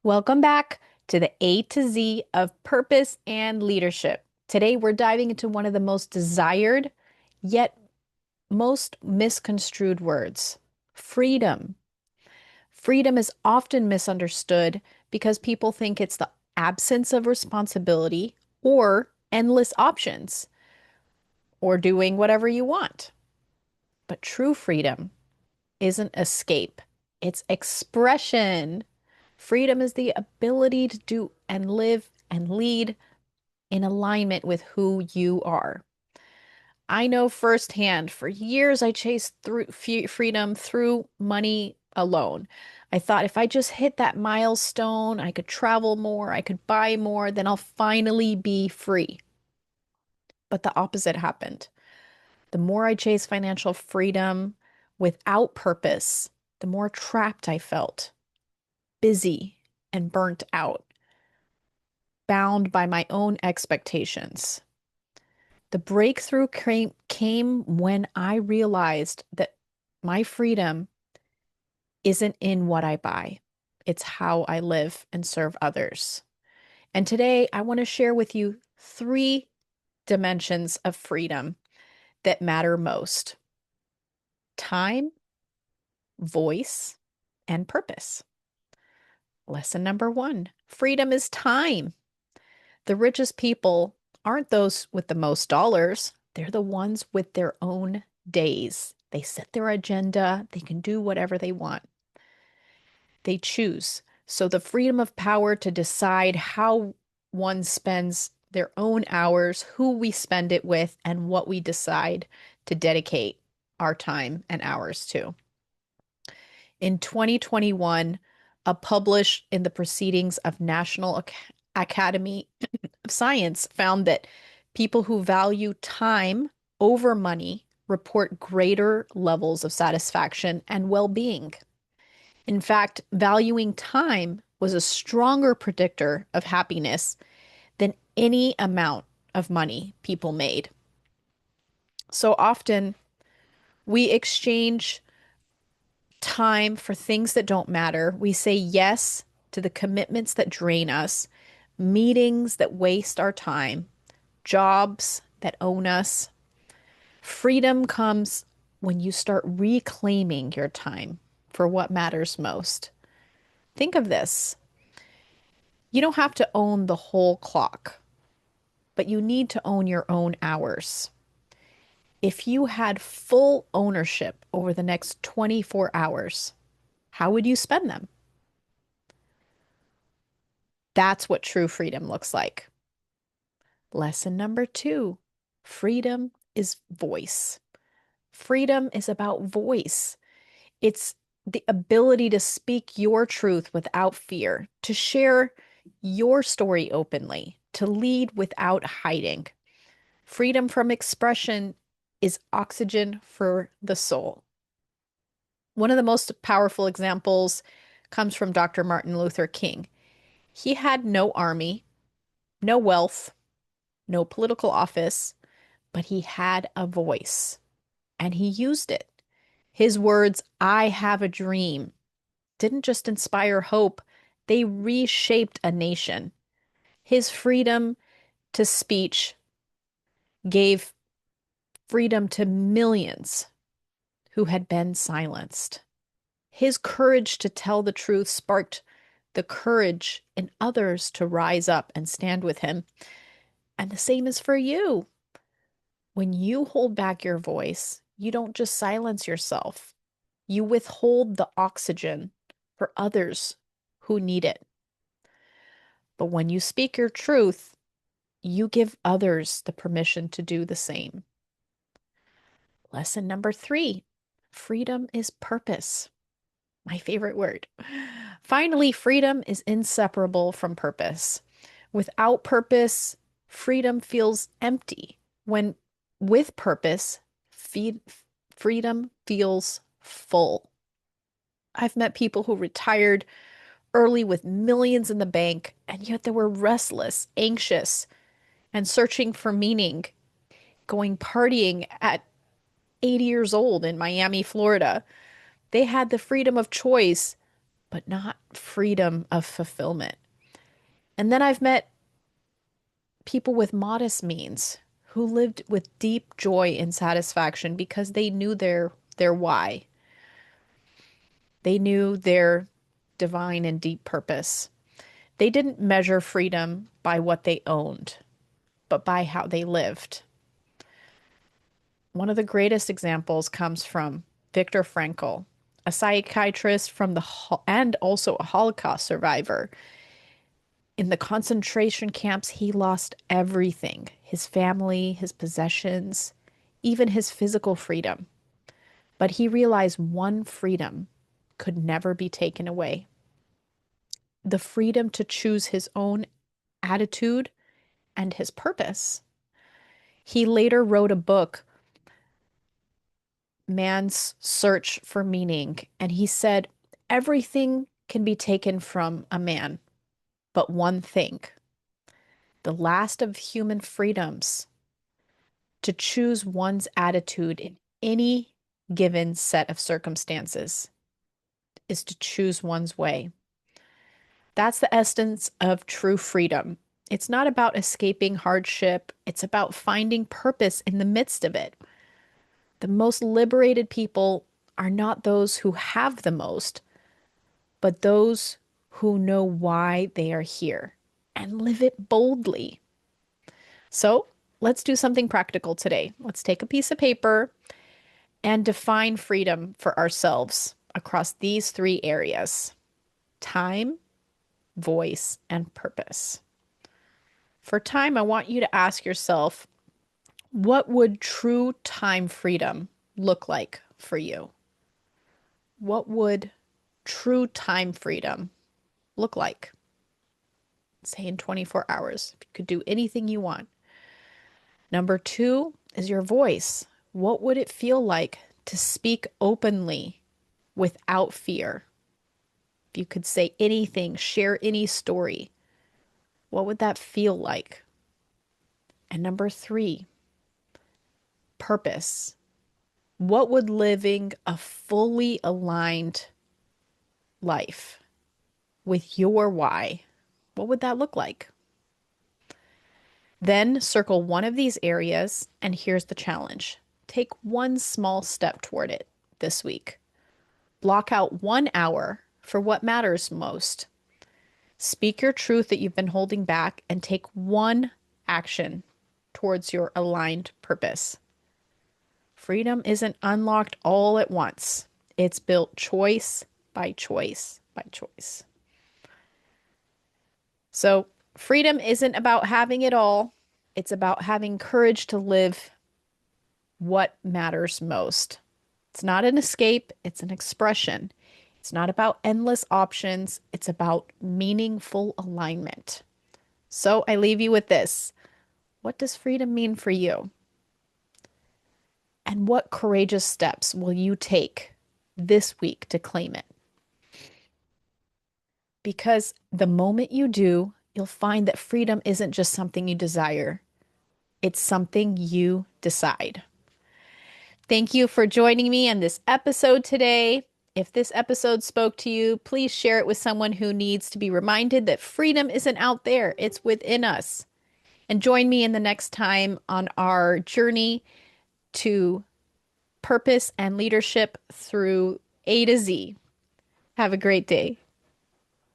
Welcome back to the A to Z of purpose and leadership. Today, we're diving into one of the most desired yet most misconstrued words: freedom. Freedom is often misunderstood because people think it's the absence of responsibility or endless options or doing whatever you want. But true freedom isn't escape, it's expression. Freedom is the ability to do and live and lead in alignment with who you are. I know firsthand, for years I chased through freedom through money alone. I thought if I just hit that milestone, I could travel more, I could buy more, then I'll finally be free. But the opposite happened. The more I chased financial freedom without purpose, the more trapped I felt, busy and burnt out, bound by my own expectations. The breakthrough came when I realized that my freedom isn't in what I buy, it's how I live and serve others. And today, I want to share with you three dimensions of freedom that matter most: time, voice, and purpose. Lesson number one: freedom is time. The richest people aren't those with the most dollars, they're the ones with their own days. They set their agenda, they can do whatever they want. They choose. So the freedom of power to decide how one spends their own hours, who we spend it with, and what we decide to dedicate our time and hours to. In 2021, a published in the Proceedings of National Academy of Science found that people who value time over money report greater levels of satisfaction and well-being. In fact, valuing time was a stronger predictor of happiness than any amount of money people made. So often we exchange time for things that don't matter. We say yes to the commitments that drain us, meetings that waste our time, jobs that own us. Freedom comes when you start reclaiming your time for what matters most. Think of this. You don't have to own the whole clock, but you need to own your own hours. If you had full ownership over the next 24 hours, how would you spend them? That's what true freedom looks like. Lesson number two: freedom is voice. Freedom is about voice. It's the ability to speak your truth without fear, to share your story openly, to lead without hiding. Freedom from expression is oxygen for the soul. One of the most powerful examples comes from Dr. Martin Luther King. He had no army, no wealth, no political office, but he had a voice and he used it. His words, "I have a dream," didn't just inspire hope, they reshaped a nation. His freedom to speech gave freedom to millions who had been silenced. His courage to tell the truth sparked the courage in others to rise up and stand with him. And the same is for you. When you hold back your voice, you don't just silence yourself, you withhold the oxygen for others who need it. But when you speak your truth, you give others the permission to do the same. Lesson number three: freedom is purpose. My favorite word. Finally, freedom is inseparable from purpose. Without purpose, freedom feels empty. When with purpose, freedom feels full. I've met people who retired early with millions in the bank, and yet they were restless, anxious, and searching for meaning, going partying at 80 years old in Miami, Florida. They had the freedom of choice, but not freedom of fulfillment. And then I've met people with modest means who lived with deep joy and satisfaction because they knew their why. They knew their divine and deep purpose. They didn't measure freedom by what they owned, but by how they lived. One of the greatest examples comes from Viktor Frankl, a psychiatrist from and also a Holocaust survivor. In the concentration camps, he lost everything, his family, his possessions, even his physical freedom. But he realized one freedom could never be taken away: the freedom to choose his own attitude and his purpose. He later wrote a book, Man's Search for Meaning, and he said, everything can be taken from a man, but one thing, the last of human freedoms, to choose one's attitude in any given set of circumstances, is to choose one's way. That's the essence of true freedom. It's not about escaping hardship, it's about finding purpose in the midst of it. The most liberated people are not those who have the most, but those who know why they are here and live it boldly. So let's do something practical today. Let's take a piece of paper and define freedom for ourselves across these three areas: time, voice, and purpose. For time, I want you to ask yourself, what would true time freedom look like for you? What would true time freedom look like? Say in 24 hours, if you could do anything you want. Number two is your voice. What would it feel like to speak openly without fear? If you could say anything, share any story, what would that feel like? And number three, purpose. What would living a fully aligned life with your why, what would that look like? Then circle one of these areas, and here's the challenge. Take one small step toward it this week. Block out 1 hour for what matters most. Speak your truth that you've been holding back and take one action towards your aligned purpose. Freedom isn't unlocked all at once. It's built choice by choice by choice. So, freedom isn't about having it all. It's about having courage to live what matters most. It's not an escape, it's an expression. It's not about endless options, it's about meaningful alignment. So, I leave you with this. What does freedom mean for you? And what courageous steps will you take this week to claim it? Because the moment you do, you'll find that freedom isn't just something you desire, it's something you decide. Thank you for joining me on this episode today. If this episode spoke to you, please share it with someone who needs to be reminded that freedom isn't out there, it's within us. And join me in the next time on our journey to purpose and leadership through A to Z. Have a great day.